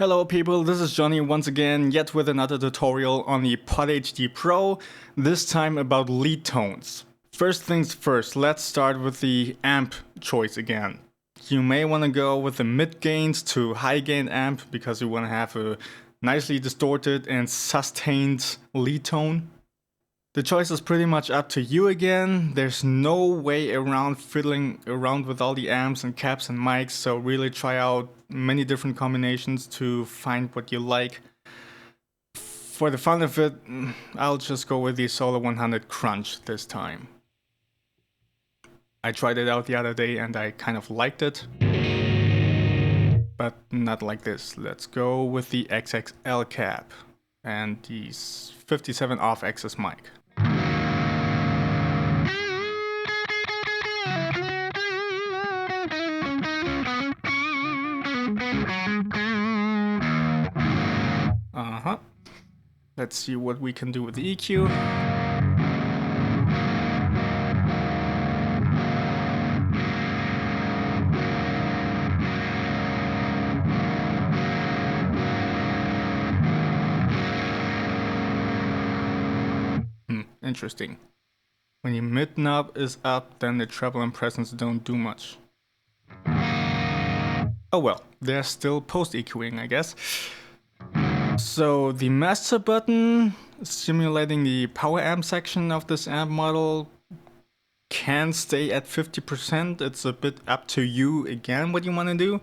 Hello people, this is Johnny once again, yet with another tutorial on the Pod HD Pro, this time about lead tones. First things first, let's start with the amp choice again. You may want to go with the mid gains to high gain amp because you want to have a nicely distorted and sustained lead tone. The choice is pretty much up to you again. There's no way around fiddling around with all the amps and caps and mics, so really try out many different combinations to find what you like. For the fun of it, I'll just go with the Solo 100 Crunch this time. I tried it out the other day and I kind of liked it, but not like this. Let's go with the XXL cap and the 57 off-axis mic. Let's see what we can do with the EQ. Interesting. When your mid knob is up, then the treble and presence don't do much. Oh well, they're still post-EQing, I guess. So the master button, simulating the power amp section of this amp model, can stay at 50%. It's a bit up to you again what you want to do.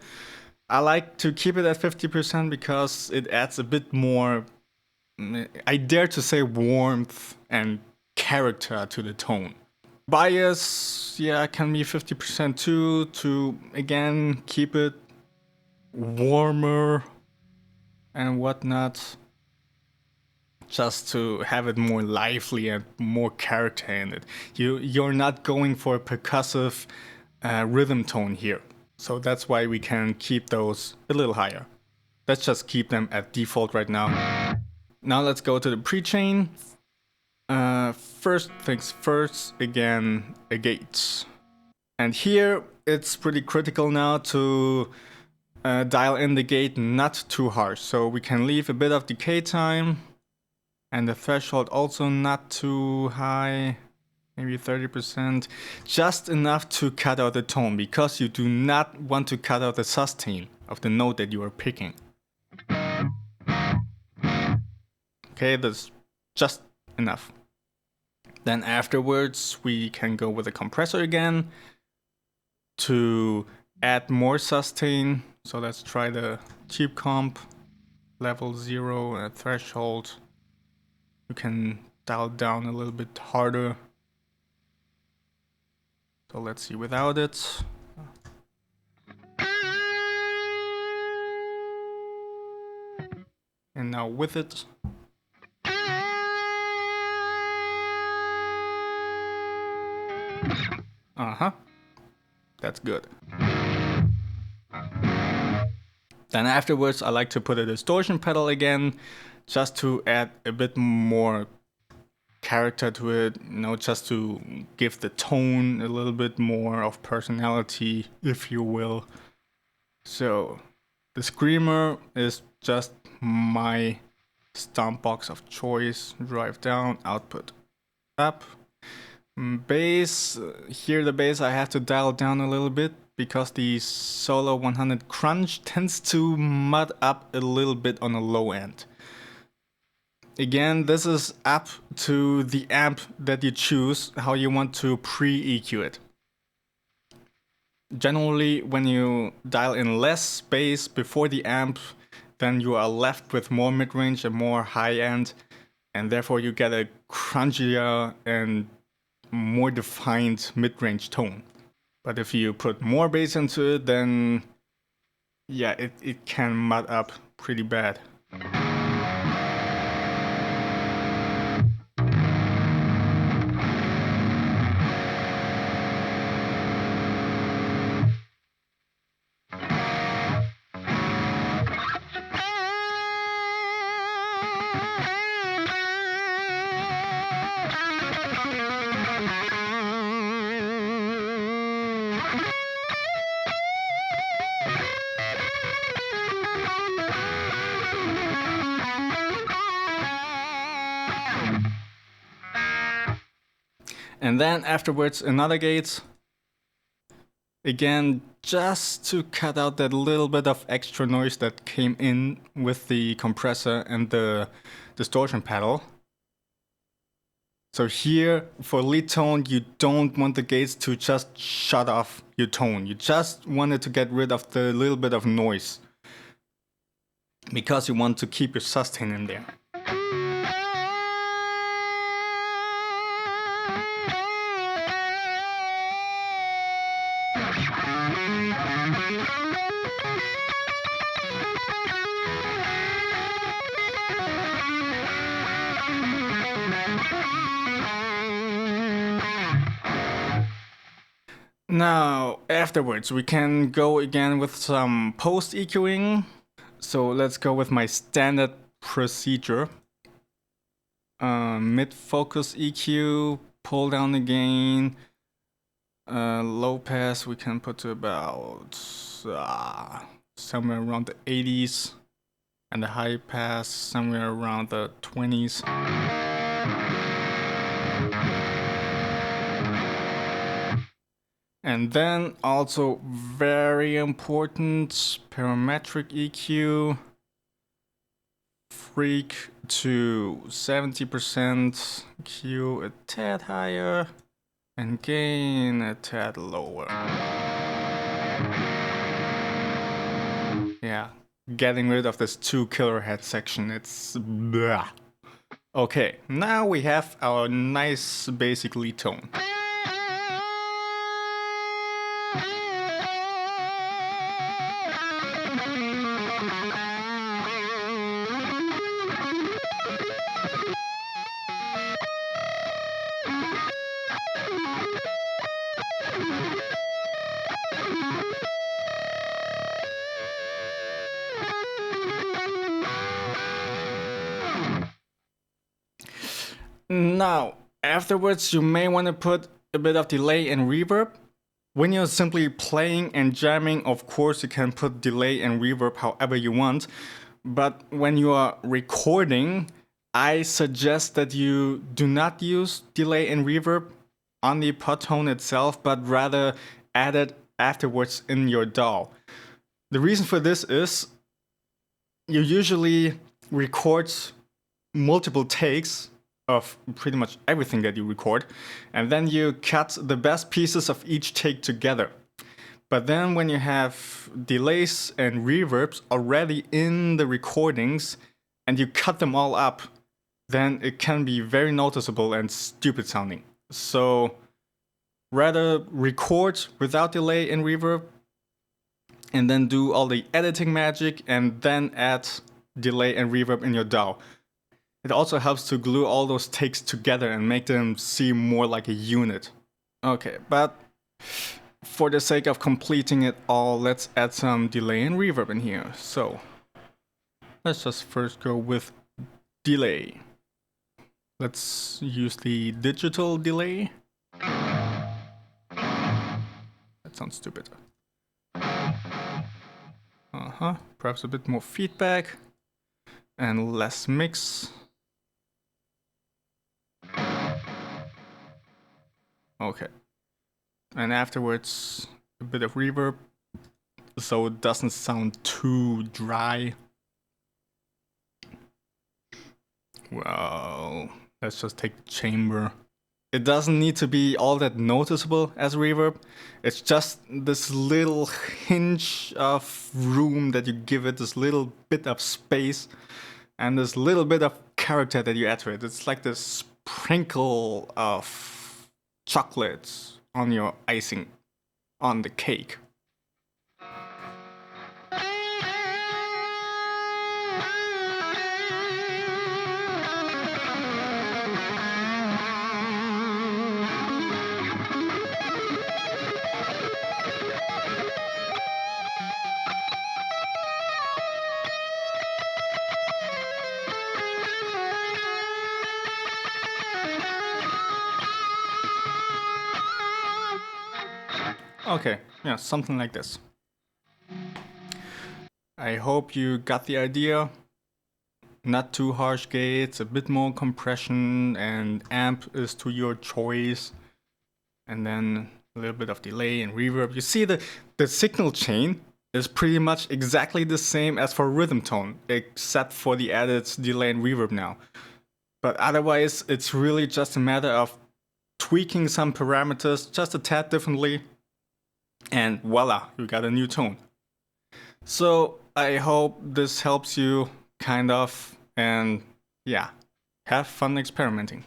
I like to keep it at 50% because it adds a bit more, I dare to say, warmth and character to the tone. Bias, yeah, can be 50% too, to again keep it warmer and whatnot, just to have it more lively and more character in it. You're not going for a percussive rhythm tone here, so that's why we can keep those a little higher. Let's just keep them at default right now. Now let's go to the pre-chain. First things first, again, a gate. And here it's pretty critical now to dial in the gate not too harsh, so we can leave a bit of decay time, and the threshold also not too high, maybe 30%, just enough to cut out the tone, because you do not want to cut out the sustain of the note that you are picking. Okay, that's just enough. Then afterwards we can go with a compressor again to add more sustain. So let's try the cheap comp, level 0 and threshold. You can dial down a little bit harder. So let's see without it. And now with it. That's good. Then afterwards I like to put a distortion pedal again, just to add a bit more character to it, you know, just to give the tone a little bit more of personality, if you will. So the screamer is just my stomp box of choice. Drive down, output up. Bass, here the bass I have to dial down a little bit because the Solo 100 Crunch tends to mud up a little bit on the low end. Again, this is up to the amp that you choose, how you want to pre-EQ it. Generally, when you dial in less bass before the amp, then you are left with more mid-range and more high-end, and therefore you get a crunchier and more defined mid-range tone. But if you put more bass into it, then yeah, it can mud up pretty bad. And then afterwards another gate. Again, just to cut out that little bit of extra noise that came in with the compressor and the distortion pedal. So here, for lead tone, you don't want the gates to just shut off your tone. You just want it to get rid of the little bit of noise, because you want to keep your sustain in there. Now, afterwards, we can go again with some post EQing. So let's go with my standard procedure. Mid focus EQ, pull down the gain. Low pass we can put to about somewhere around the 80s. And the high pass somewhere around the 20s. And then also very important, parametric EQ, freak to 70%, Q a tad higher, and gain a tad lower. Yeah, getting rid of this 2 kHz section, it's blah. Okay, now we have our nice basic lead tone. Now, afterwards, you may want to put a bit of delay and reverb. When you're simply playing and jamming, of course, you can put delay and reverb however you want. But when you are recording, I suggest that you do not use delay and reverb on the pot tone itself, but rather add it afterwards in your DAW. The reason for this is you usually record multiple takes of pretty much everything that you record, and then you cut the best pieces of each take together. But then when you have delays and reverbs already in the recordings and you cut them all up, then it can be very noticeable and stupid sounding. So rather record without delay and reverb and then do all the editing magic and then add delay and reverb in your DAW. It also helps to glue all those takes together and make them seem more like a unit. Okay, but for the sake of completing it all, let's add some delay and reverb in here. So let's just first go with delay. Let's use the digital delay. That sounds stupid. Perhaps a bit more feedback and less mix. Okay. And afterwards, a bit of reverb, so it doesn't sound too dry. Well, let's just take the chamber. It doesn't need to be all that noticeable as reverb. It's just this little hinge of room that you give it, this little bit of space, and this little bit of character that you add to it. It's like this sprinkle of chocolates on your icing on the cake. Okay, yeah, something like this. I hope you got the idea. Not too harsh gates, a bit more compression, and amp is to your choice. and then a little bit of delay and reverb. You see the signal chain is pretty much exactly the same as for rhythm tone, except for the added delay and reverb now. But otherwise, it's really just a matter of tweaking some parameters just a tad differently, and voila, you got a new tone. So I hope this helps you kind of, and yeah, have fun experimenting.